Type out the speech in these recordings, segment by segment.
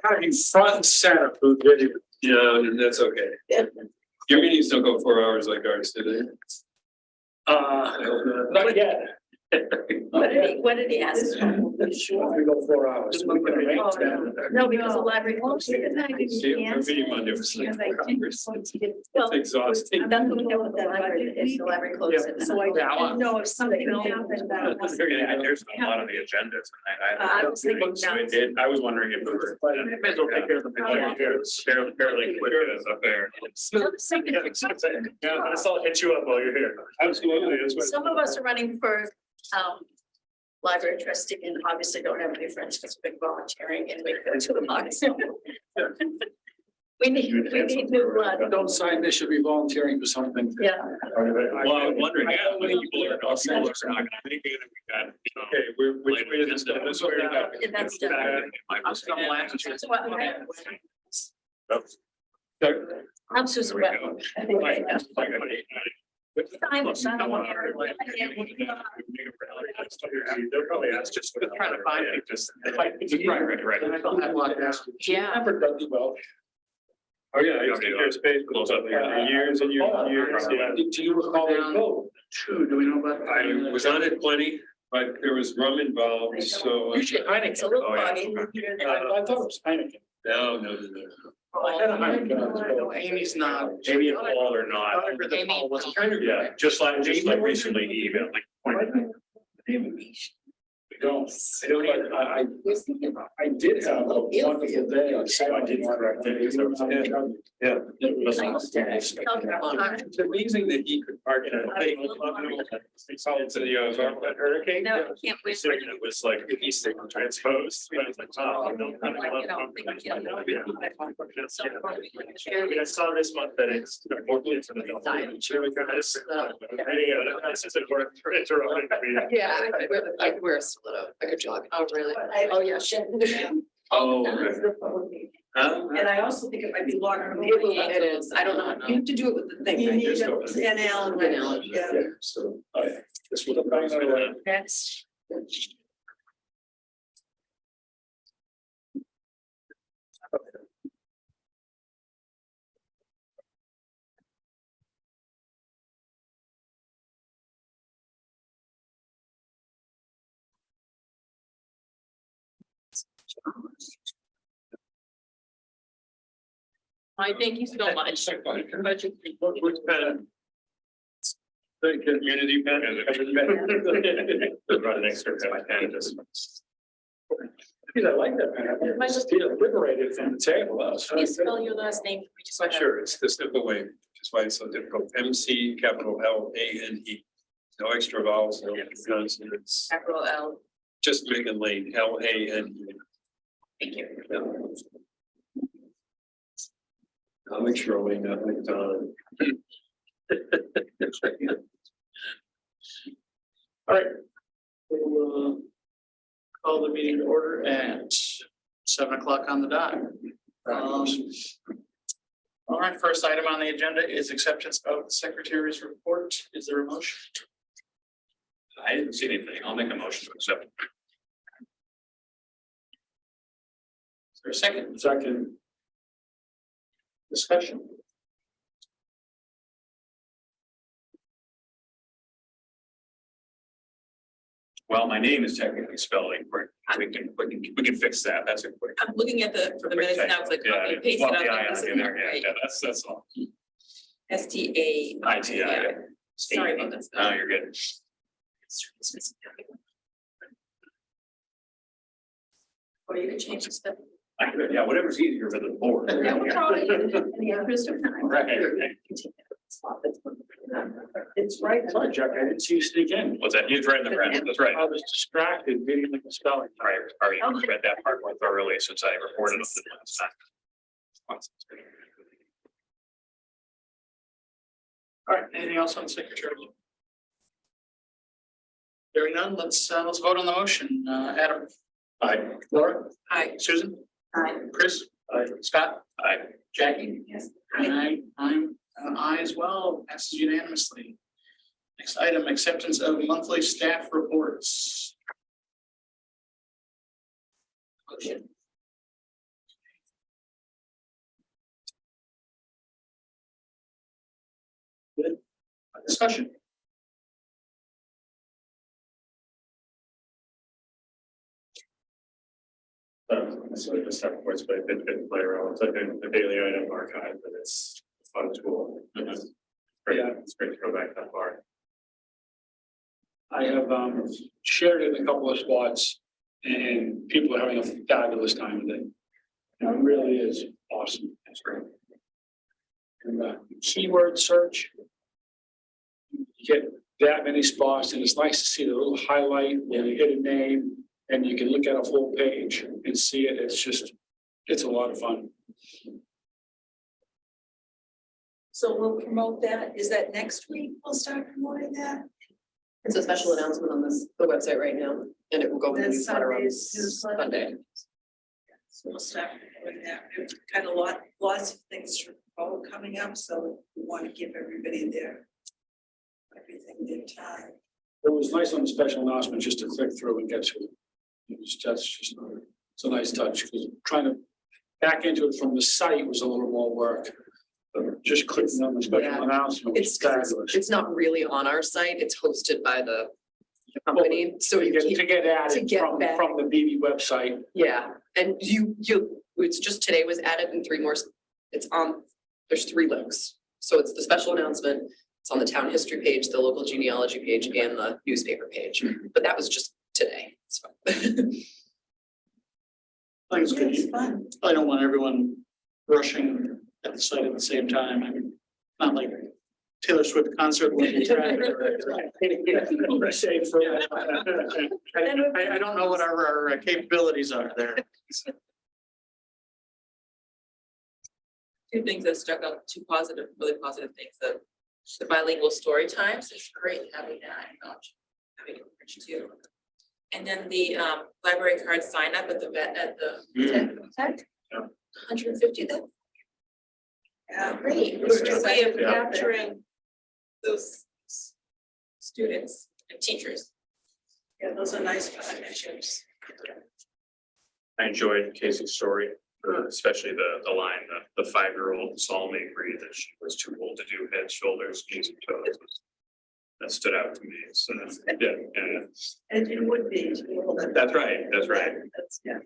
Having front and center food video. Yeah, and that's okay. Your meetings don't go 4 hours like ours, do they? Not yet. What did he ask? Sure, we go 4 hours. We can arrange that. No, because the library. See, our meeting Monday was like 4 hours. It's exhausting. That's what we know what the library is, the library closes. Yeah. So I don't know if something happened that. There's a lot of the agendas. I was thinking I was wondering if we were. May as well take care of the Fairly quick as up there. Yeah, that's all hit you up while you're here. Absolutely. That's what. Some of us are running for library trustee and obviously don't have any friends because we've been volunteering and we go to the box. We need new blood. Don't sign this, you'll be volunteering for something. Yeah. Well, I was wondering, how many people are not gonna make it, we got, Okay, which way is this? This way or that? And that's done. That's what I'm Susan Webb. I think I know. Time is not on air. They'll probably ask just trying to find it, just. Right. And I don't have a lot to ask you. Yeah. Never done you well. Oh, yeah, I used to hear space Close up there. years and years and years. Yeah. Do you recall the vote? Two, do we know about? I was on it plenty, but there was rum involved, so. Usually It's a little Oh, yeah. foggy. I thought it was Heineken. No. I had a Heineken. Amy's not, maybe it's all or not. Kind of. Yeah, just like recently, he emailed like. We don't. I did have a wonderful day. So I did. Yeah. It's It's amazing that he could park in a thing. It's the hurricane. No, I can't wait. for It was like East transposed. I was like, wow, no. I mean, I saw this month that it's more into the. Yeah, I could wear a stiletto, I could jog. Oh, really? Oh, yeah, shit. Oh, And I also think it might be longer. It is, I don't know, you have to do it with the thing. You right? need Just an go. L. Yeah. So, this was a. Next. I thank you so much. Which pen? The community pen. Right next to my pen, just. I like that. Man. I just feel liberated from the table. That was Can you fun. spell your last name? We just want to. Sure, it's the simple way, which is why it's so difficult. MC capital L-A-N-E. No extra vowels, no consonants, Capital L. just Megan Lane, L-A-N-E. Thank you. I'll make sure we got like Don. All right. We'll call the meeting to order at 7 o'clock on the dot. All right, first item on the agenda is acceptance of the secretary's report. Is there a motion? I didn't see anything. I'll make a motion to accept. Is there a second? Second. Discussion. Well, my name is technically spelled incorrect. We can fix that. That's a quick. I'm looking at for the minutes now, it's like Yeah, copy and paste. swap it the out, I like, on this is in there. not Yeah, right. yeah, that's all. STA. Sorry about that. No, you're good. Or you can change the stuff. I could, yeah, whatever's easier for the board. Yeah, we're probably in the interest of time. Right. It's right. Sorry, Jack, I didn't see you sneak in. What's that? He's right in the front. That's right. I was distracted reading the spelling. I already read that part more thoroughly since I reported on it last time. All right, anything else on the secretary? Hearing none, let's vote on the motion. Adam. Aye. Laura. Aye. Susan. Aye. Chris. Aye. Scott. Aye. Jackie. Yes. Aye. I'm an aye as well. Passes unanimously. Next item, acceptance of monthly staff reports. Motion. Discussion. So just have reports, but it didn't play around. It's like a daily item archive, but it's a fun tool. It's great. It's great to go back that far. I have shared it in a couple of spots and people are having a fabulous time with it. And it really is awesome. It's great. And keyword search. You get that many spots and it's nice to see the little highlight where you hit a name and you can look at a full page and see it. It's a lot of fun. So we'll promote that. Is that next week? We'll start promoting that? It's a special announcement on the website right now, and it will go in the That's newsletter on Sunday's newsletter. Sunday. So we'll start promoting that. We've got lots of things to promote coming up, so we want to give everybody everything their time. It was nice on the special announcement just to click through and get to it. It's a nice touch because trying to back into it from the site was a little more work. But just clicking on the special Yeah. announcement was fabulous. It's not really on our site, it's hosted by the company, so To you get, keep, to get to added get from back. the BB website. yeah, and it's just today was added and 3 more, it's on, there's 3 links. So it's the special announcement, it's on the town history page, the local genealogy page, and the newspaper page, but that was just today, so. I think it's Yeah, good. it's fun. I don't want everyone rushing at the site at the same time. I mean, not like Taylor Swift concert. When you traffic. Safe for- I don't know what our capabilities are there. 2 things that stuck out, 2 really positive things, the bilingual story times is great having that, having it rich too. And then the library card sign up at the tech, 150 that. Great, it's a way of Yeah. capturing those students and teachers. Yeah, those are nice partnerships. I enjoyed Casey's story, especially the line, the 5-year-old Salome agreed that she was too old to do head, shoulders, knees and toes. That stood out to me. So yeah. And it would be. That's right. That's right. That's, yeah.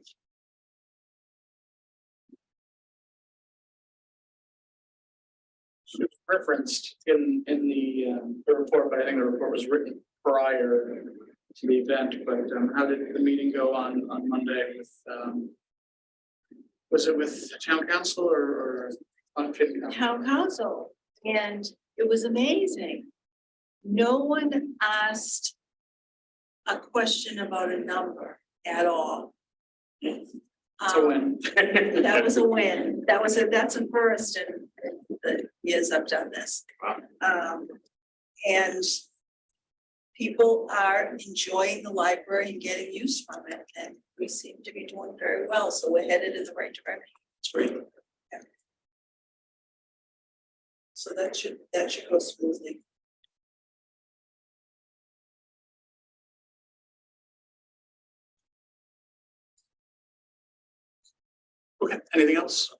It was referenced in the report, but I think the report was written prior to the event. But how did the meeting go on Monday with? Was it with town council or on Town council, and it was amazing. No one asked a question about a number at all. It's a win. That was a win. That's a first in the years I've done this. And people are enjoying the library and getting use from it, and we seem to be doing very well, so we're headed in the right direction. It's great. So that should go smoothly. Okay, anything else?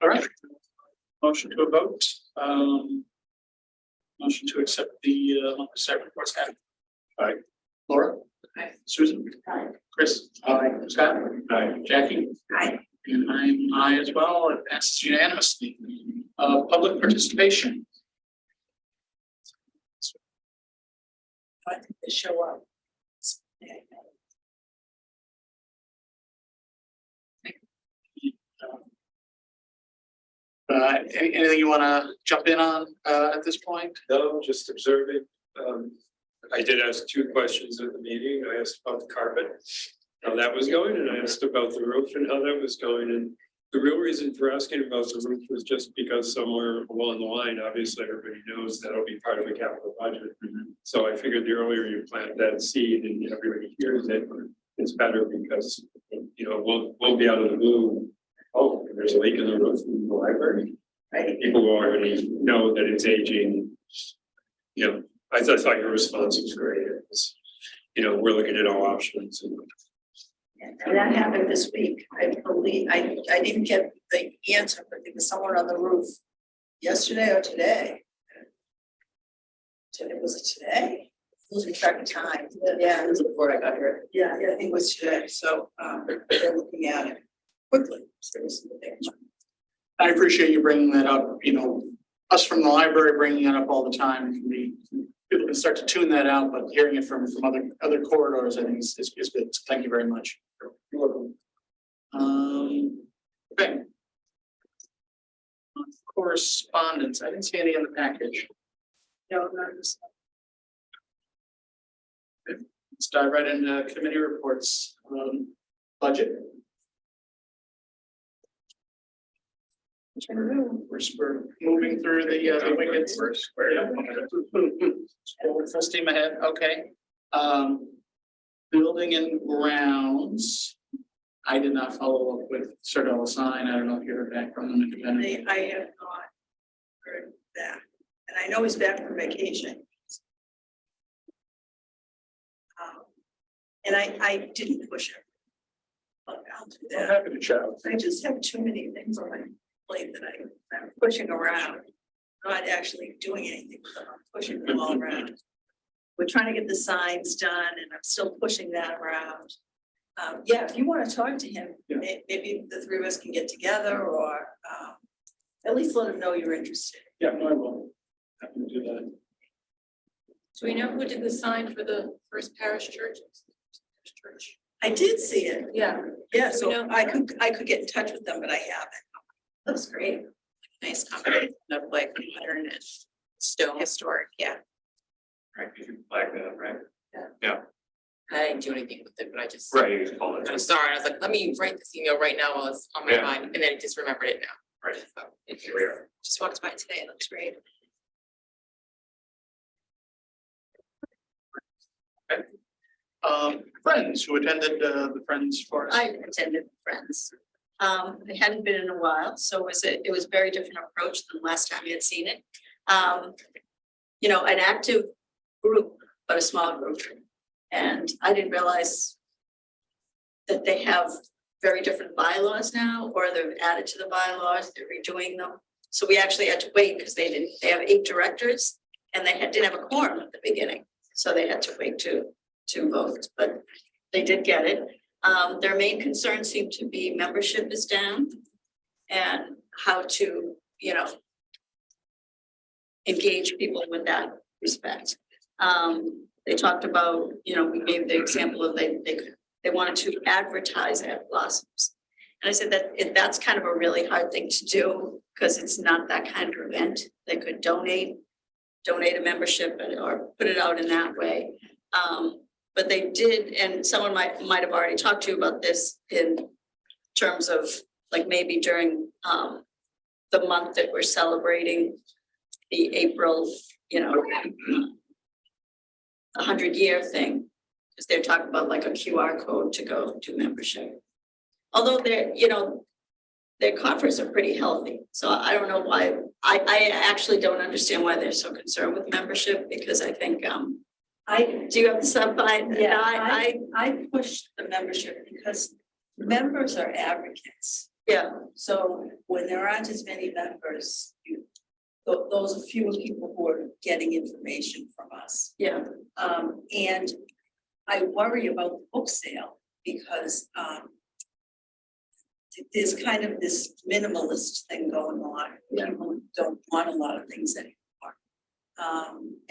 All right. Motion to a vote. Motion to accept the site reports. Aye. Laura? Aye. Susan? Aye. Chris? Aye. Scott? Aye. Jackie? Aye. And I'm aye as well. It passes unanimously. Public participation. I think they show up. Anything you want to jump in on at this point? No, just observing. I did ask 2 questions at the meeting. I asked about the carpet, how that was going, and I asked about the roof and how that was going. And the real reason for asking about the roof was just because somewhere along the line, obviously, everybody knows that'll be part of the capital budget. So I figured the earlier you plant that seed and everybody hears it, it's better because, you know, we'll be out of the blue. Oh, there's a leak in the roof in the library. Right. People will already know that it's aging. You know, I thought your response was great. It was, you know, we're looking at all options and And that happened this week. I believe, I didn't get the answer, but there was someone on the roof yesterday or today. Today, was it today? Losing track of time. Yeah, It was before I got here. Yeah, I think it was today, so they're looking at it quickly. I appreciate you bringing that up, you know, us from the library bringing it up all the time, people can start to tune that out, but hearing it from other corridors, I think is good. So thank you very much. You're welcome. Okay. Correspondence, I didn't see any in the package. No, not this. Let's dive right into committee reports. Budget. We're moving through the wickets. Full steam ahead, okay. Building and grounds. I did not follow up with Sir Sign. I don't know if you heard back from them independently. I have not heard that, and I know he's back from vacation. And I didn't push it. But I'll do I'm that. happy to chat. I just have too many things on my plate that I'm pushing around, not actually doing anything with them. I'm pushing them all around. We're trying to get the signs done and I'm still pushing that around. Yeah, if you want to talk to him, Yeah. maybe the three of us can get together or at least let him know you're interested. Yeah, no, I will. Happy to do that. Do we know who did the sign for the first parish church? I did see it. Yeah, Yeah, Do we so know? I could get in touch with them, but I haven't. that's great. Nice combination of like modern and stone historic, yeah. Right, you can flag that, right? I didn't do anything with it, but I just. Right, you can call it. I'm sorry, I was like, let me write this email right now while it's on my Yeah. mind, and then I just remembered it now. Right. So, Here we are. just walked by today, it looks great. Friends who attended the Friends Forest. I attended Friends. It hadn't been in a while, so it was a very different approach than the last time I had seen it. You know, an active group, but a small group. And I didn't realize that they have very different bylaws now, or they've added to the bylaws, they're redoing them. So we actually had to wait because they have 8 directors and they didn't have a quorum at the beginning. So they had to wait to vote, but they did get it. Their main concern seemed to be membership is down and how to, you know, engage people with that respect. They talked about, you know, we gave the example of they wanted to advertise at Blossoms. And I said that's kind of a really hard thing to do because it's not that kind of event. They could donate a membership or put it out in that way. But they did, and someone might have already talked to you about this in terms of like maybe during the month that we're celebrating the April, you know, 100-year thing, because they're talking about like a QR code to go to membership. Although they're, you know, their coffers are pretty healthy, so I don't know why. I actually don't understand why they're so concerned with membership, because I think do you have the sub by? Yeah, I push the membership because members are advocates. Yeah, So when there aren't as many members, those are fewer people who are getting information from us. yeah, And I worry about the book sale because there's kind of this minimalist thing going on. Yeah. People don't want a lot of things anymore.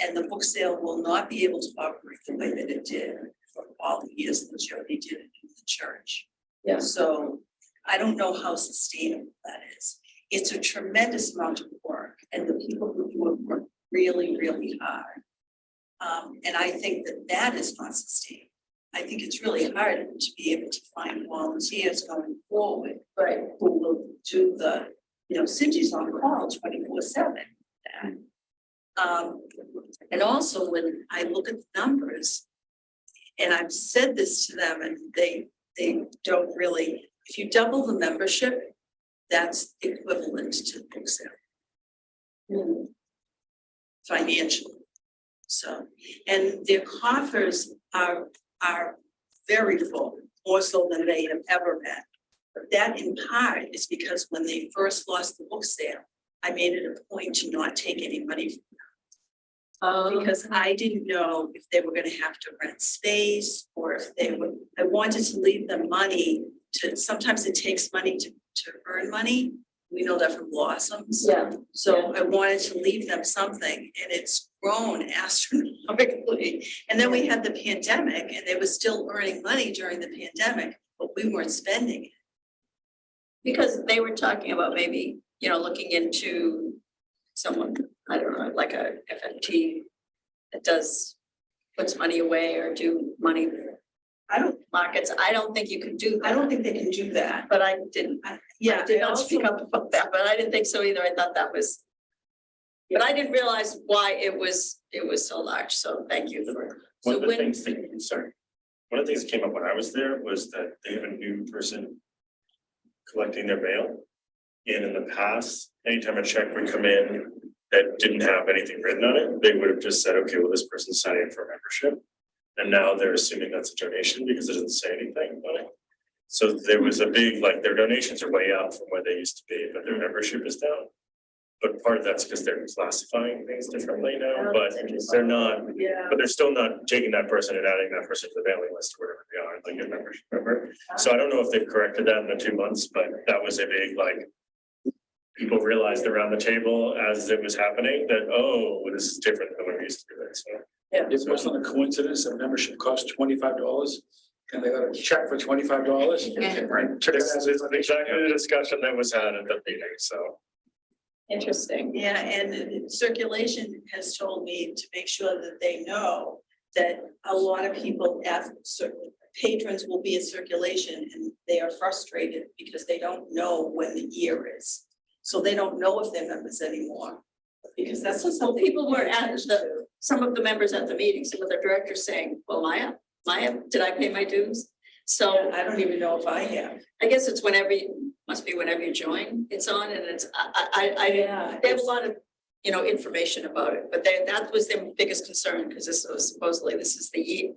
And the book sale will not be able to operate the way that it did for all the years that Jody did it in the church. yeah. So I don't know how sustainable that is. It's a tremendous amount of work and the people who do it work really, really hard. And I think that is not sustainable. I think it's really hard to be able to find volunteers going forward, Right. who will do the, you know, Cindy's on call 24/7. And also when I look at the numbers, and I've said this to them and they don't really, if you double the membership, that's equivalent to the book sale. Financially. So, and their coffers are very full. more so than they have ever been. But that in part is because when they first lost the book sale, I made it a point to not take any money from because I didn't know if they were gonna have to rent space or if they would, I wanted to leave them money to, sometimes it takes money to earn money. We know that from Blossoms. Yeah. So I wanted to leave them something and it's grown astronomically. And then we had the pandemic and they were still earning money during the pandemic, but we weren't spending it. Because they were talking about maybe, looking into someone, I don't know, like a FFT that puts money away or do money I don't, markets. I don't think you can do I that, don't think they can do that. but I didn't. Yeah, I did I not speak also- up about that, but I didn't think so either. I thought that was. But I didn't realize why it was so large. So thank you for. One So of the when- things that, sorry, one of the things that came up when I was there was that they have a new person collecting their mail. And in the past, anytime a check would come in that didn't have anything written on it, they would have just said, okay, well, this person's signing up for a membership. And now they're assuming that's a donation because it doesn't say anything about it. So there was a big, like, their donations are way up from where they used to be, but their membership is down. But part of that's because they're classifying things differently now, but they're not, Yeah. but they're still not taking that person and adding that person to the mailing list or whatever they are, like a membership member. So I don't know if they've corrected that in the 2 months, but that was a big, like, people realized around the table as it was happening that, oh, this is different than what we used to do. So It wasn't a coincidence that membership cost $25 and they got a check for $25. right, this is exactly the discussion that was had at the meeting, so. Interesting. Yeah, and circulation has told me to make sure that they know that a lot of people patrons will be at circulation and they are frustrated because they don't know when the year is. So they don't know if they're members anymore, because that's what Well, something. people were at some of the members at the meeting, some of the directors saying, well, Maya, did I pay my dues? So I don't even know if I have. I guess it's must be whenever you join, it's on and it's, Yeah. they have a lot of, information about it, but that was their biggest concern, because this is the year.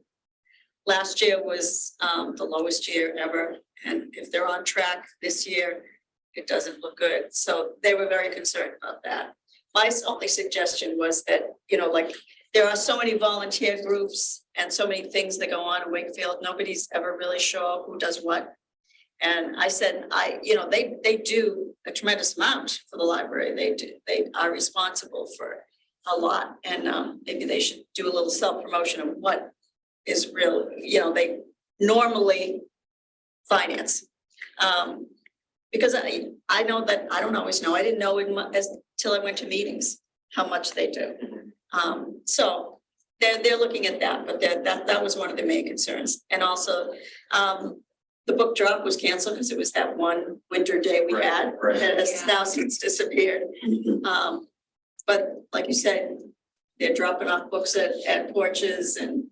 Last year was the lowest year ever, and if they're on track this year, it doesn't look good, so they were very concerned about that. My only suggestion was that, like, there are so many volunteer groups and so many things that go on in Wakefield, nobody's ever really sure who does what. And I said, they do a tremendous amount for the library. They are responsible for a lot. And maybe they should do a little self-promotion of what is real, they normally finance. Because I know that, I don't always know, I didn't know till I went to meetings, how much they do. So they're looking at that, but that was one of the main concerns. And also, the book drop was canceled because it was that one winter day we had, right. and it has now since disappeared. But like you said, they're dropping off books at porches and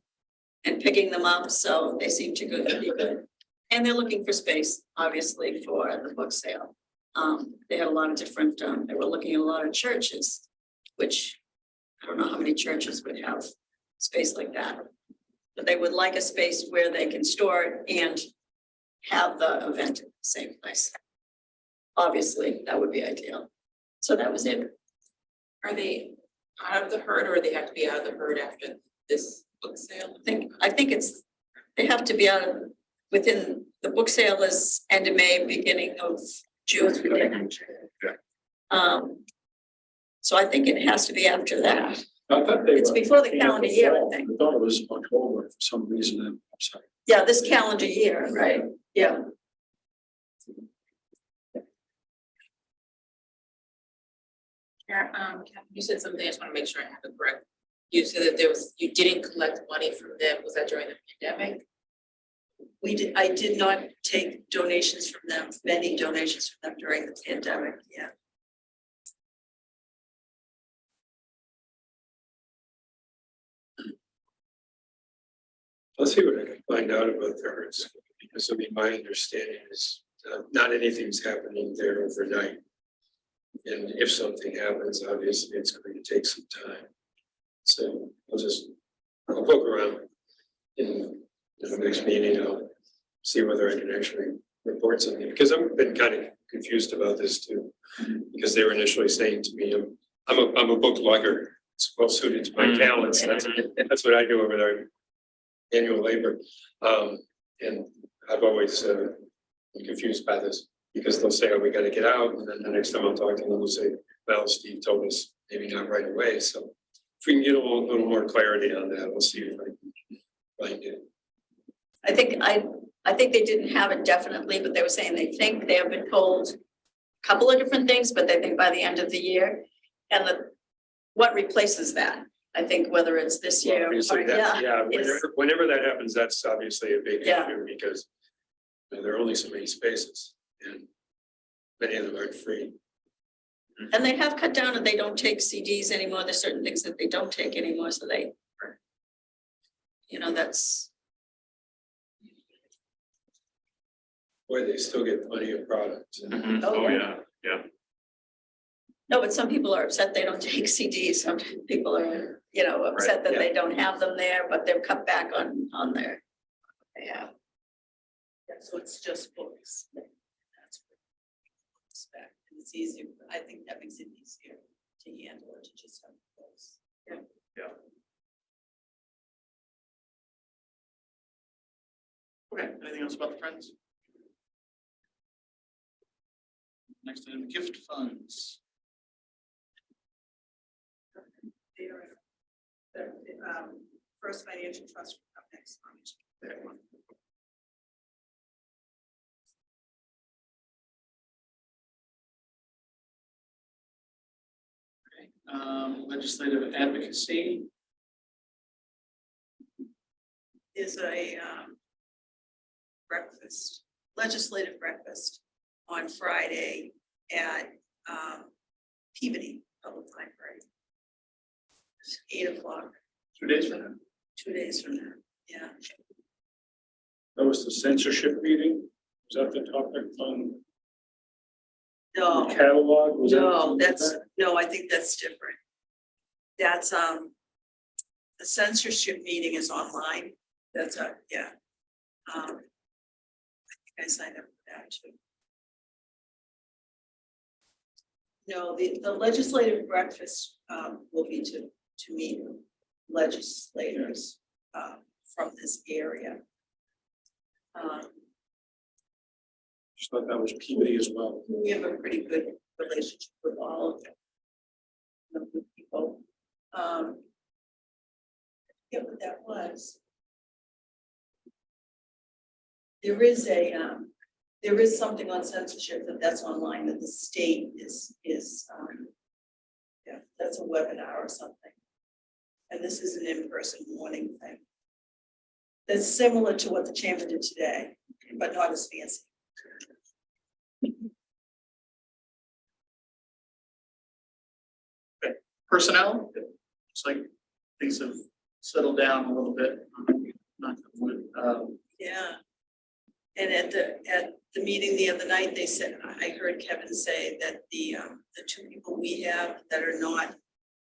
picking them up, so they seem to be good. And they're looking for space, obviously, for the book sale. They had a lot of different, they were looking at a lot of churches, which I don't know how many churches would have space like that. But they would like a space where they can store it and have the event in the same place. Obviously, that would be ideal. So that was it. Are they out of the herd or they have to be out of the herd after this book sale? I think they have to be out of, within, the book sale is end of May, beginning of June. So I think it has to be after that. I thought they It's were. before the calendar year, I think. I thought it was October for some reason. I'm sorry. Yeah, this calendar year, right? Yeah. Yeah, Catherine, you said something, I just want to make sure I have it correct. You said that you didn't collect money from them, was that during the pandemic? I did not take donations from them, many donations from them during the pandemic, yeah. I'll see what I can find out about the herds, because I mean, my understanding is not anything's happening there overnight. And if something happens, obviously it's going to take some time. So I'll poke around in the next meeting. see whether I can actually report something, because I've been kind of confused about this too. Because they were initially saying to me, I'm a book lugger, it's well suited to my talents, that's what I do over there. Annual labor, and I've always been confused by this, because they'll say, oh, we gotta get out, and then the next time I'll talk to them, they'll say, well, Steve told us, maybe not right away, so. If we can get a little more clarity on that, we'll see if I can find it. I think they didn't have it definitely, but they were saying they think they have been told a couple of different things, but they think by the end of the year. And what replaces that? I think whether it's this year, or, Obviously, that, yeah, whenever that happens, that's obviously a big Yeah. issue, because there are only so many spaces, and many of them aren't free. and they have cut down and they don't take CDs anymore. There's certain things that they don't take anymore, so they, that's, Boy, they still get plenty of products. Mhm. Oh, Oh, yeah. yeah. no, but some people are upset they don't take CDs. Some people are, upset that they don't have them there, but they've cut back on their, yeah. So it's just books. That's what I expect. And it's easier, I think that makes it easier to handle it, to just have books. Okay, anything else about the Friends? Next item, gift funds. The First Financial Trust will come next month. Legislative advocacy. Is a breakfast, legislative breakfast on Friday at Peabody Public Library. It's 8 o'clock, 2 days from now. 2 days from now, yeah. That was the censorship meeting. Was that the topic on No, the catalog? Was that- no, no, I think that's different. That's, the censorship meeting is online. That's yeah. I think I signed up for that too. No, the legislative breakfast will be to meet legislators from this area. Just thought that was Peabody as well. We have a pretty good relationship with all of them. The people. I forget what that was. There is something on censorship that's online that the state is yeah, that's a webinar or something. And this is an in-person morning thing. That's similar to what the chamber did today, but not as fancy. Personnel, it's like things have settled down a little bit. Not Yeah. And at the meeting the other night, they said, I heard Kevin say that the 2 people we have that are not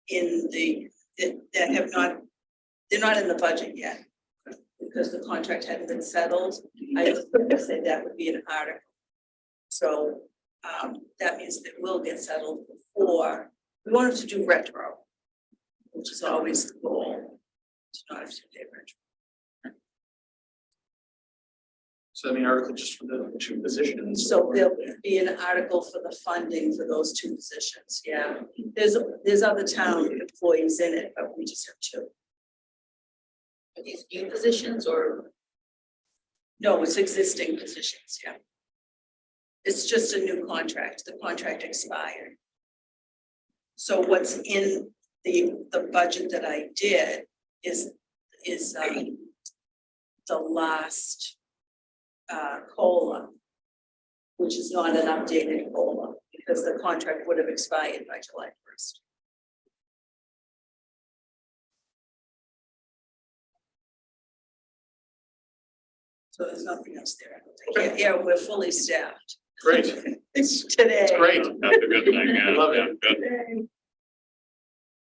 in that have not, they're not in the budget yet. Because the contract hadn't been settled. I just said that would be an article. So that means that will get settled before, we wanted to do retro, which is always the goal, to not have to pay retro. So the article just for the 2 positions. So there'll be an article for the funding for those 2 positions, yeah. There's other town employees in it, but we just have 2. Are these new positions or? No, it's existing positions, yeah. It's just a new contract, the contract expired. So what's in the budget that I did is the last COLA, which is not an updated COLA, because the contract would have expired by July 1st. So there's nothing else there. Yeah, we're fully staffed. Great, It's today. it's great. That's a good thing, yeah. I love it. Yeah, good.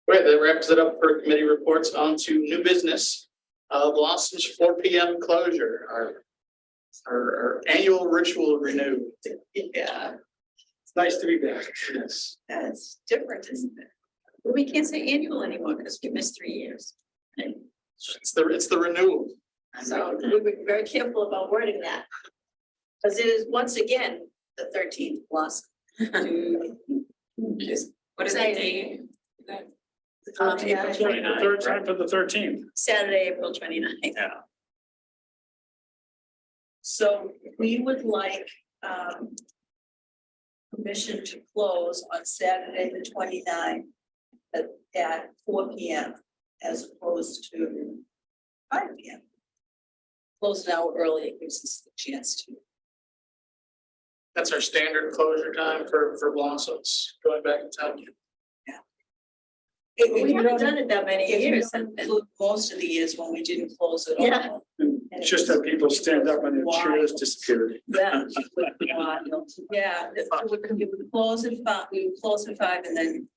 Great, that wraps it up for committee reports. On to new business. Blossoms 4 p.m. closure. Our Our annual ritual renewed. Yeah, It's nice to be back. Yes. that's different, isn't it? But we can't say annual anymore because we missed 3 years. And It's the renewal. so we'll be very careful about wording that. Because it is once again the 13th blossom. Just What is the saying. date? April Yeah. 29th, The third time for the 13th. Saturday, April 29th. Yeah. So we would like permission to close on Saturday, the 29th at 4 P.M. as opposed to 5 P.M. Close an hour early, it gives us the chance to. That's our standard closure time for blossoms, going back in time. If We you haven't don't- done it that many if you years. don't include most of the years when we didn't close at Yeah. all. And just that people stand up and their chairs disappeared. Yeah. Yeah, we would close at 5, we would close at 5 and then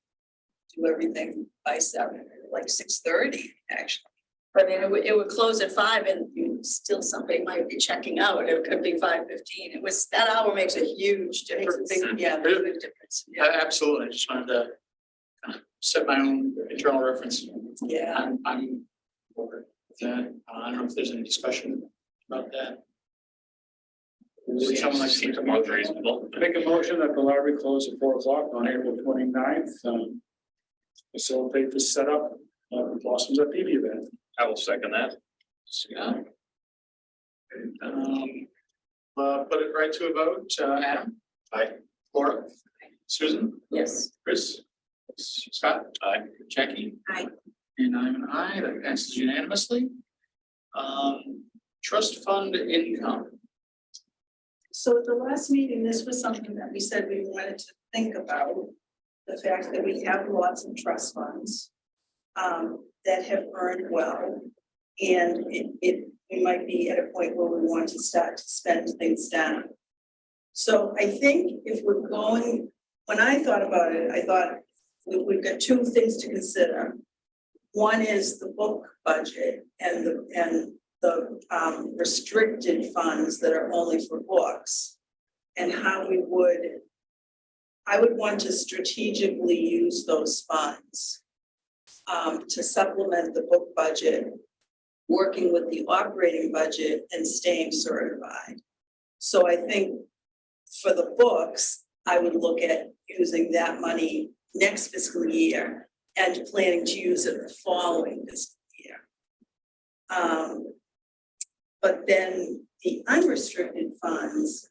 do everything by 7, like 6:30, actually. But then it would close at 5 and still somebody might be checking out. It could be 5:15. It was, that hour makes a huge difference. Yeah, Big difference. Yeah. Absolutely, I just wanted to kind of set my own internal reference. yeah. I'm over that. I don't know if there's any discussion about that. Would someone like to Seems make a more motion? reasonable. Make a motion that the library close at 4 o'clock on April 29th. Facilitate the setup of the Blossoms at BB event. I will second that. Yeah. Put it right to a vote. Adam? Aye. Laura? Susan? Yes. Chris? Scott? Aye. Jackie? Aye. And I'm an aye, that passes unanimously. Trust fund income. So at the last meeting, this was something that we said we wanted to think about. The fact that we have lots of trust funds that have earned well. And we might be at a point where we want to start to spend things down. So I think if we're going, when I thought about it, I thought we've got 2 things to consider. One is the book budget and the restricted funds that are only for books. And how I would want to strategically use those funds to supplement the book budget, working with the operating budget and staying certified. So I think for the books, I would look at using that money next fiscal year and planning to use it the following fiscal year. But then the unrestricted funds,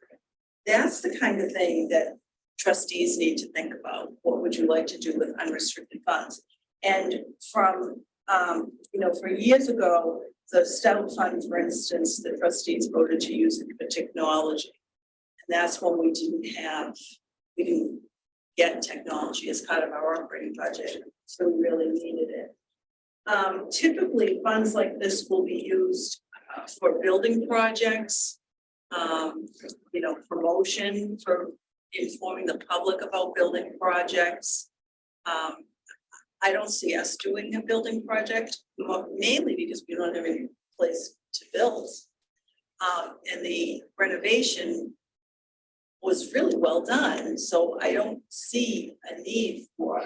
that's the kind of thing that trustees need to think about. What would you like to do with unrestricted funds? And from, for years ago, the Stout Fund, for instance, the trustees voted to use it for technology. And that's when we didn't get technology as part of our operating budget. So we really needed it. Typically, funds like this will be used for building projects, promotion, for informing the public about building projects. I don't see us doing a building project, mainly because we don't have any place to build. And the renovation was really well done, so I don't see a need for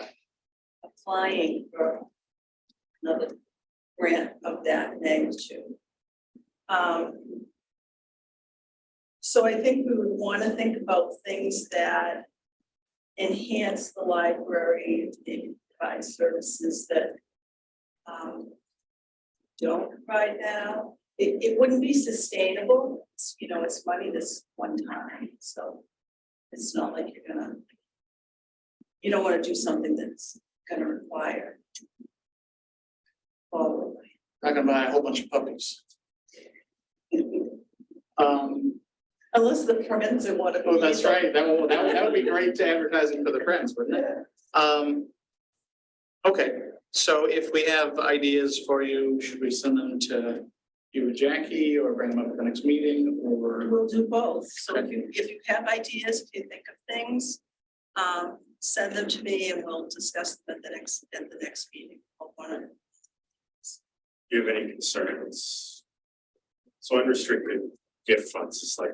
applying for another grant of that magnitude. So I think we would want to think about things that enhance the library, maybe provide services that don't provide now. It wouldn't be sustainable. It's money this one time, so it's not like you don't want to do something that's gonna require all Not gonna buy a whole bunch of puppies. unless the friends want to. Oh, that's right. That would be great to advertising for the friends, wouldn't it? Okay, so if we have ideas for you, should we send them to you and Jackie or bring them up at the next meeting or? We'll do both. So if you have ideas, if you think of things, send them to me and we'll discuss them at the next meeting. Do you have any concerns? So unrestricted gift funds, it's like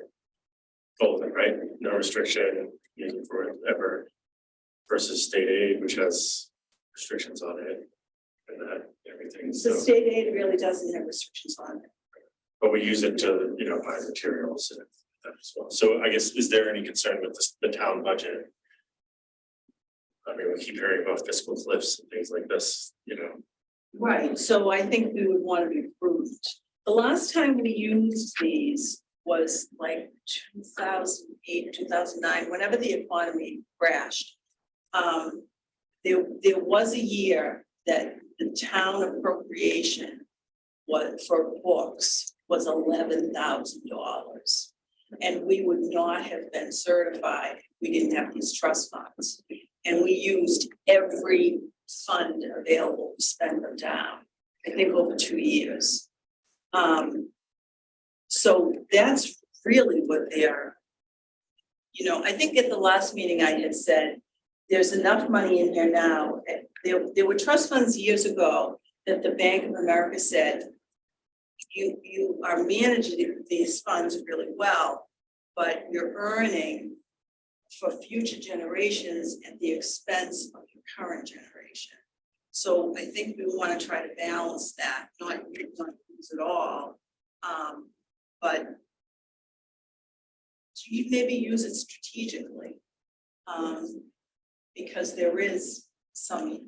golden, right? No restriction, use it for whatever. Versus state aid, which has restrictions on it and that, everything, The so, state aid really doesn't have restrictions on it. but we use it to, buy materials and that as well. So I guess, is there any concern with the town budget? I mean, we keep hearing about fiscal cliffs and things like this, Right, so I think we would want to be approved. The last time we used these was like 2008, 2009, whenever the economy crashed. There was a year that the town appropriation was for books was $11,000. And we would not have been certified if we didn't have these trust funds. And we used every fund available to spend them down, I think over 2 years. So that's really what they are. I think at the last meeting I had said, there's enough money in here now. There were trust funds years ago that the Bank of America said, you are managing these funds really well, but you're earning for future generations at the expense of your current generation. So I think we want to try to balance that, not use it all, but you maybe use it strategically. Because there is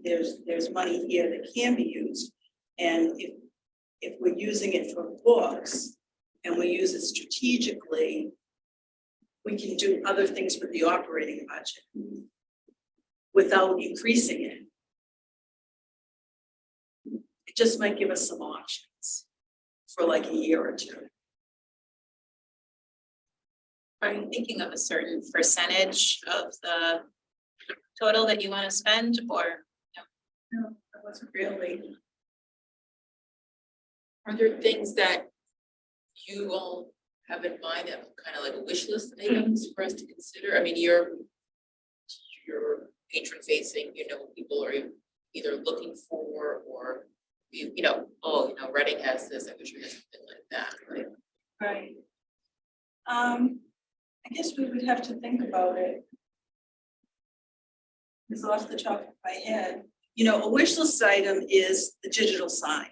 there's money here that can be used. And if we're using it for books and we use it strategically, we can do other things with the operating budget without increasing it. It just might give us some options for like a year or two. Are you thinking of a certain percentage of the total that you want to spend, or No, that wasn't really. are there things that you all have in mind that kind of like a wish list items for us to consider? I mean, you're patron facing, people are either looking for, or Reading has this, I wish we had something like that, right? Right. I guess we would have to think about it. Because off the top of my head, a wish list item is the digital sign.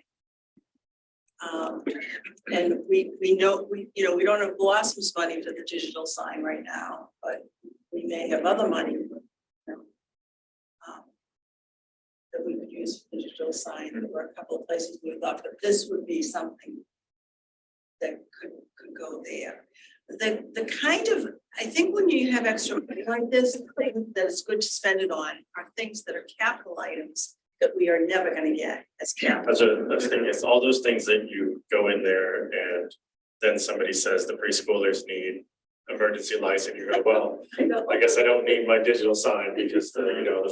And we know, we don't have Blossom's money for the digital sign right now, but we may have other money. That we could use for the digital sign. There were a couple of places we thought that this would be something that could go there. The kind of, I think when you have extra money like this, the thing that is good to spend it on are things that are capital items that we are never gonna get as capital. that's the thing, it's all those things that you go in there and then somebody says the preschoolers need emergency lights and you go, well, I know. I guess I don't need my digital sign because the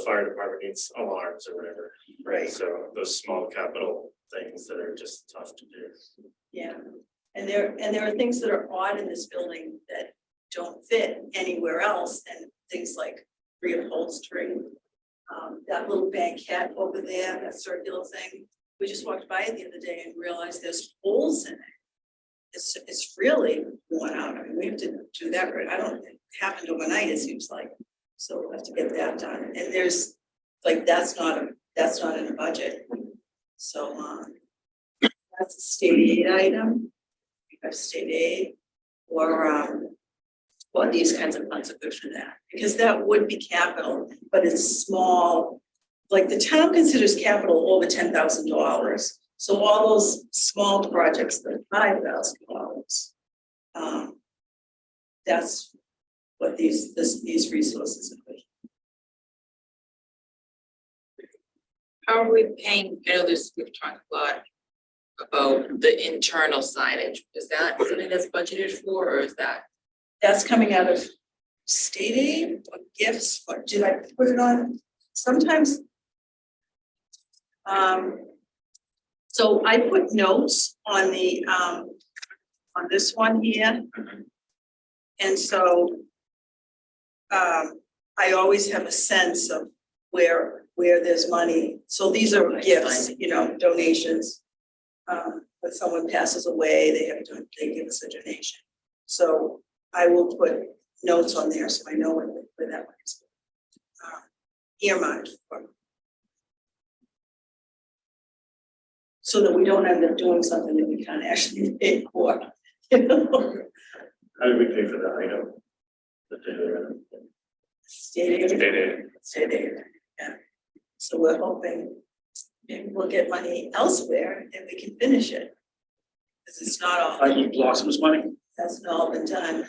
fire department needs alarms or whatever. Right, So those small capital things that are just tough to do. yeah. And there are things that are odd in this building that don't fit anywhere else, and things like reupholstering. That little banquette over there, that circular thing, we just walked by it the other day and realized there's holes in it. It's really worn out. I mean, we have to do that, right? I don't think it happened overnight, it seems like. So we'll have to get that done. And there's, like, that's not in the budget. So, that's a state aid item. We have state aid or these kinds of funds are good for that. Because that would be capital, but it's small. Like, the town considers capital over $10,000. So all those small projects that are $5,000, that's what these resources are. How are we paying, we've talked a lot about the internal signage, is that something that's budgeted for, or is that? That's coming out of state aid or gifts, or did I put it on? Sometimes. So I put notes on the, on this one here. And so, I always have a sense of where there's money. So these are gifts, donations. When someone passes away, they give us a donation. So I will put notes on there so I know where that one is. Earmarked for. So that we don't end up doing something that we can't actually pay for. You know? How do we pay for the item? The data. State aid. State aid. Yeah. So we're hoping maybe we'll get money elsewhere and we can finish it. Because it's not all, I need Blossom's money, that's not all been done,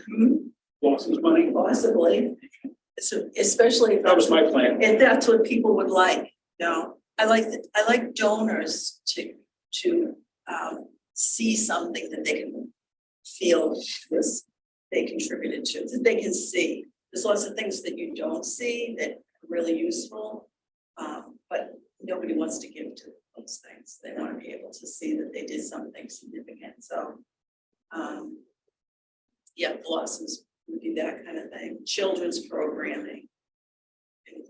Blossom's money. possibly. So especially if That was my plan. if that's what people would like, you know, I like donors to see something that they can feel this, they contributed to, that they can see. There's lots of things that you don't see that are really useful, but nobody wants to give to those things. They want to be able to see that they did something significant, so. Yeah, Blossoms would be that kind of thing, children's programming,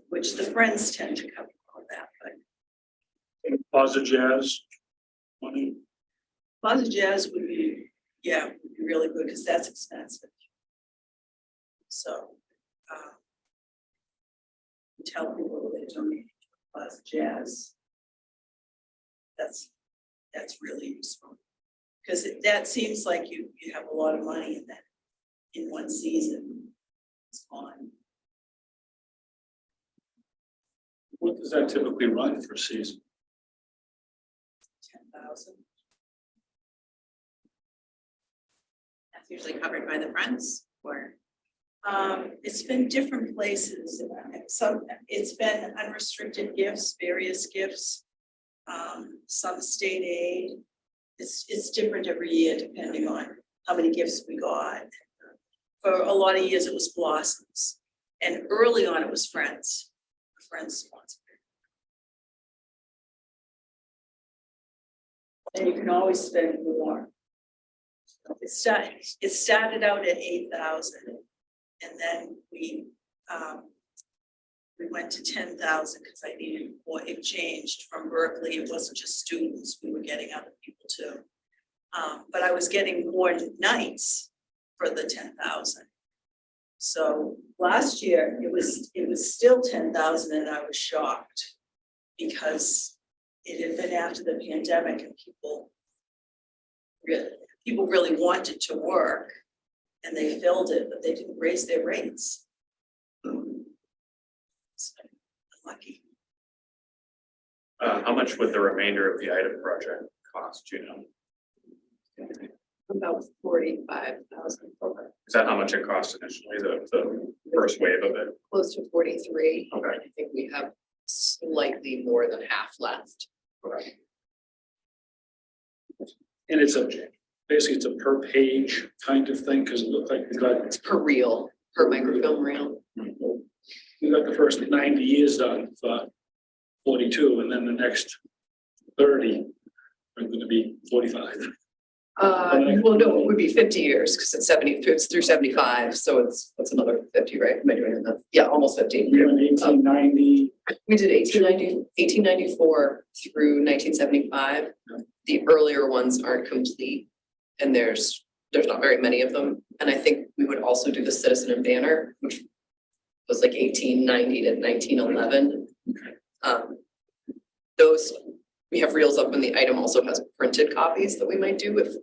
which the Friends tend to cover all that, but Plaza Jazz money. Plaza Jazz would be, yeah, would be really good, because that's expensive. So, tell people that they donate to Plaza Jazz. That's really useful, because that seems like you have a lot of money in that, in one season. It's gone. What does that typically run for a season? 10,000. That's usually covered by the Friends or. It's been different places. It's been unrestricted gifts, various gifts. Some state aid. It's different every year depending on how many gifts we got. For a lot of years it was Blossoms, and early on it was Friends. Friends sponsored it. And you can always spend more. It started out at 8,000. And then we went to 10,000 because I needed more. It changed from Berkeley. It wasn't just students. We were getting other people too. But I was getting more nights for the 10,000. So last year it was still 10,000, and I was shocked because it had been after the pandemic and people really wanted to work. And they filled it, but they didn't raise their rates. So, lucky. How much would the remainder of the item project cost, do you know? About 45,000, Is that how much it cost initially, the first wave of it? close to 43. Okay. I think we have slightly more than half left. Right. And it's basically it's a per page kind of thing, because it looked like we got It's per reel, per microfilm reel. the first 90 years done for 42, and then the next 30 are going to be 45. Well, no, it would be 50 years because it's through 75, so it's another 50, right? Am I doing enough? Yeah, almost 50. We're in 1890. We did 1894 through 1975. The earlier ones aren't complete, and there's not very many of them. And I think we would also do the Citizen and Banner, which was like 1890 to 1911. Those, we have reels up, and the item also has printed copies that we might do if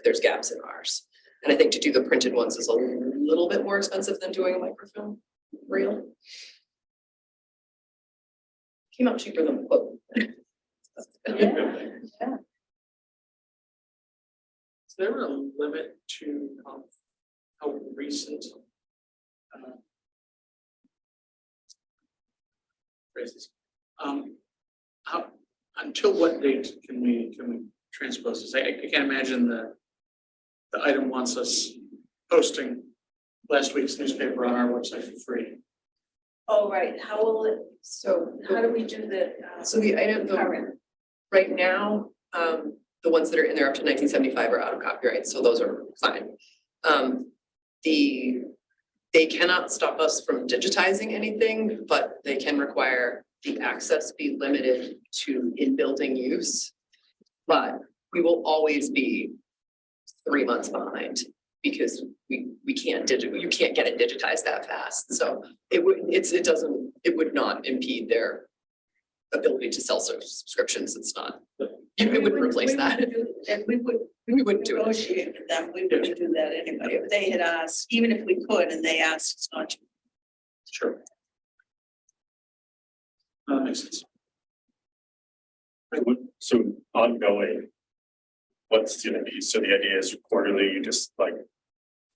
there's gaps in ours. And I think to do the printed ones is a little bit more expensive than doing a microfilm reel. Came out cheaper than the quote. Yeah. Is there a limit to how recent phrases? How, until what date can we transpose this? I can't imagine the item wants us posting last week's newspaper on our website for free. Oh, right. How will it, So, how do we do the? so the item, Current. right now, the ones that are in there up to 1975 are out of copyright, so those are fine. They cannot stop us from digitizing anything, but they can require the access be limited to in-building use. But we will always be 3 months behind. because we can't you can't get it digitized that fast, so it would not impede their ability to sell subscriptions, it's not, it would replace that, And we would we wouldn't do it. negotiate with them, we wouldn't do that anyway, if they had asked, even if we could, and they asked, it's not. Sure. Makes sense. So ongoing, what's gonna be, so the idea is quarterly, you just like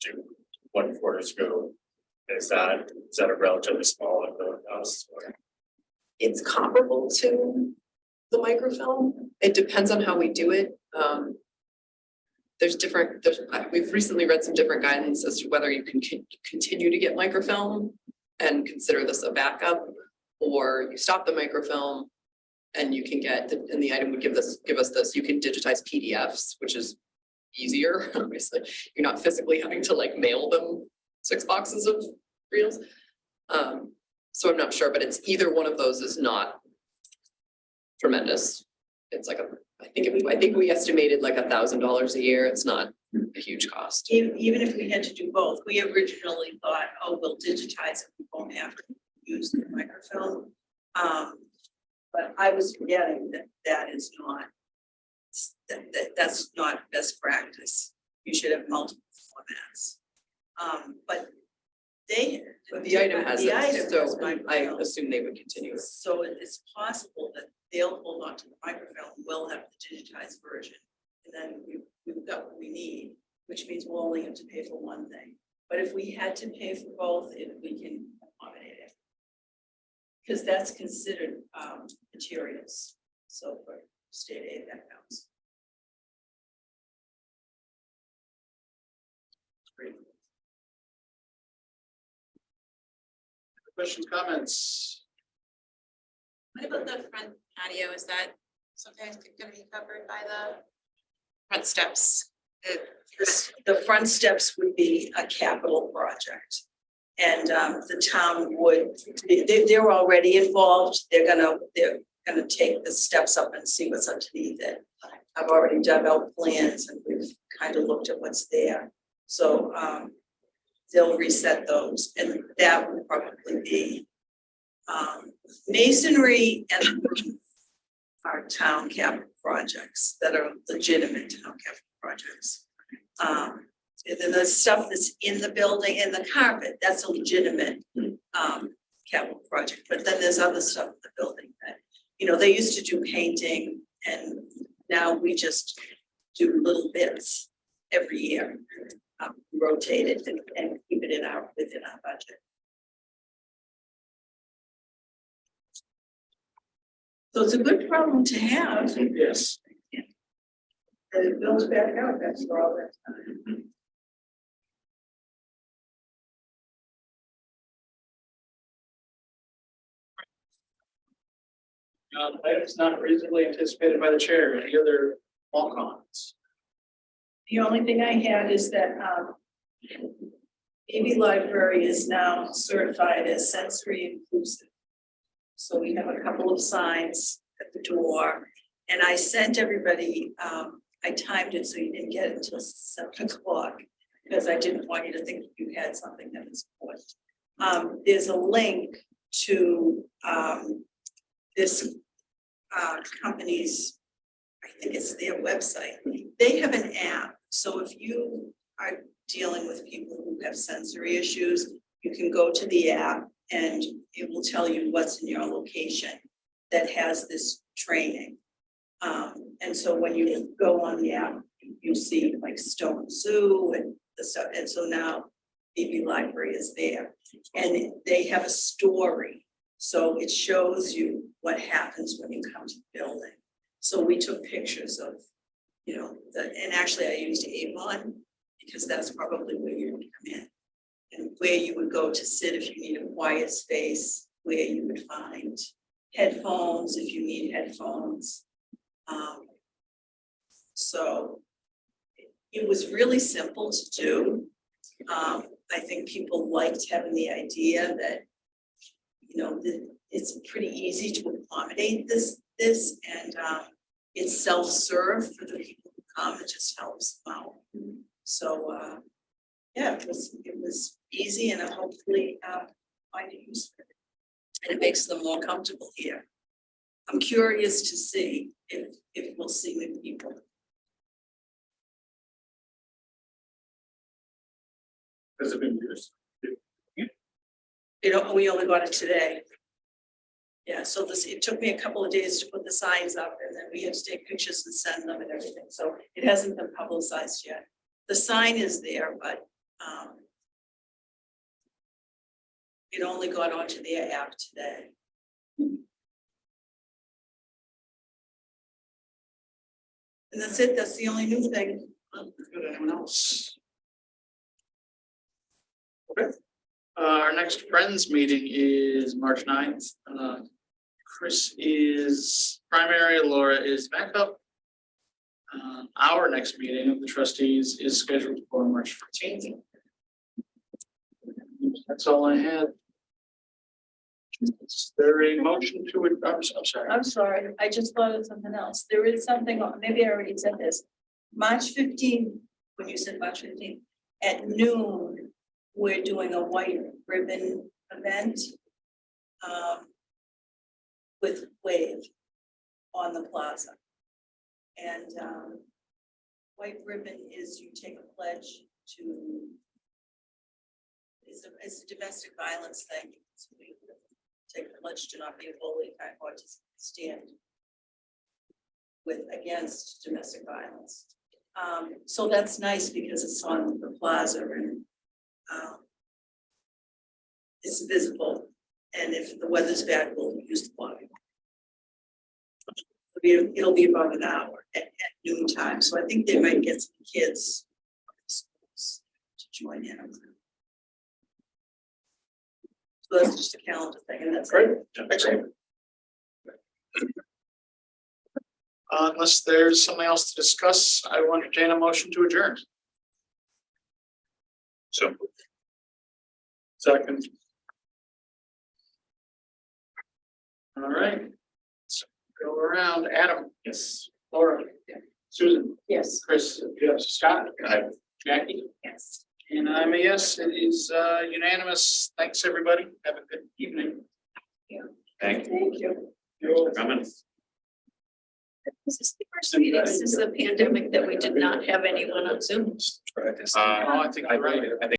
do 1 quarter's ago. Is that a relatively small ongoing cost? Or- It's comparable to the microfilm. It depends on how we do it. We've recently read some different guidance as to whether you can continue to get microfilm and consider this a backup, or you stop the microfilm and you can get, and the item would give us this, you can digitize PDFs, which is easier, obviously. You're not physically having to like mail them 6 boxes of reels. So I'm not sure, but it's either one of those is not tremendous. It's like I think we estimated like $1,000 a year. It's not a huge cost. Even if we had to do both, we originally thought, oh, we'll digitize it, we won't have to use the microfilm. But I was forgetting that is not, that's not best practice. You should have multiple formats. But The item has the it, item so has I microfilm. assume they would continue. So it's possible that they'll hold on to the microfilm, we'll have the digitized version. And then we've got what we need, which means we'll only have to pay for one thing. But if we had to pay for both, we can accommodate it. Because that's considered materials, so for state aid, that counts. Great. Questions, comments? What about the front patio? Is that sometimes gonna be covered by the front steps? The front steps would be a capital project. And the town would, they're already involved, they're gonna take the steps up and see what's underneath it. I've already dug out plans and we've kind of looked at what's there. So they'll reset those, and that would probably be masonry and our town capital projects that are legitimate town capital projects. And then the stuff that's in the building and the carpet, that's a legitimate capital project. But then there's other stuff in the building that, you know, they used to do painting, and now we just do little bits every year. Rotate it and keep it within our budget. So it's a good problem to have. Yes. And it builds back out after all that time. Items not reasonably anticipated by the chair. Any other small comments? The only thing I had is that AB Library is now certified as sensory inclusive. So we have a couple of signs at the door, and I sent everybody, I timed it so you didn't get it until 7 o'clock, because I didn't want you to think you had something that was important. There's a link to this company's, I think it's their website. They have an app, so if you are dealing with people who have sensory issues, you can go to the app and it will tell you what's in your location that has this training. And so when you go on the app, you see like Stone Zoo and the stuff, and so now BB Library is there, and they have a story, so it shows you what happens when you come to the building. So we took pictures of, you know, and actually I used Avon because that's probably where you would come in, and where you would go to sit if you need a quiet space, where you would find headphones if you need headphones. So it was really simple to do. I think people liked having the idea that, you know, that it's pretty easy to accommodate this, and it's self-serve for the people who come. It just helps them out. So yeah, it was easy and hopefully, find it useful. And it makes them more comfortable here. I'm curious to see if we'll see new people. Has it been used? You know, we only got it today. Yeah, so it took me a couple of days to put the signs up and then we had to take pictures and send them and everything, so it hasn't been publicized yet. The sign is there, but, it only got onto their app today. And that's it, that's the only new thing. Good, anyone else? Okay. Our next Friends meeting is March 9th. Chris is primary, Laura is backup. Our next meeting of the trustees is scheduled for March 15th. That's all I had. Is there a motion to it? I'm sorry. I'm sorry, I just thought of something else. There is something, maybe I already said this. March 15th, when you said March 15th, at noon, we're doing a white ribbon event. With Wave on the plaza. And white ribbon is you take a pledge to, it's a domestic violence thing. So we take a pledge to not be a bully or to stand against domestic violence. So that's nice because it's on the plaza and it's visible. And if the weather's bad, we'll use the water. It'll be about an hour at noon time, so I think they might get some kids to join in. So that's just a calendar thing, and that's Great, excellent. Unless there's something else to discuss, I will entertain a motion to adjourn. So. Second. All right. Let's go around. Adam. Yes. Laura. Yeah. Susan. Yes. Chris. Yes. Scott. Aye. Jackie. Yes. And I'm a yes. It is unanimous. Thanks, everybody. Have a good evening. Thank you. Thank you. For coming. This is the first meeting since the pandemic that we did not have anyone on Zoom. Oh, I think you're right. I think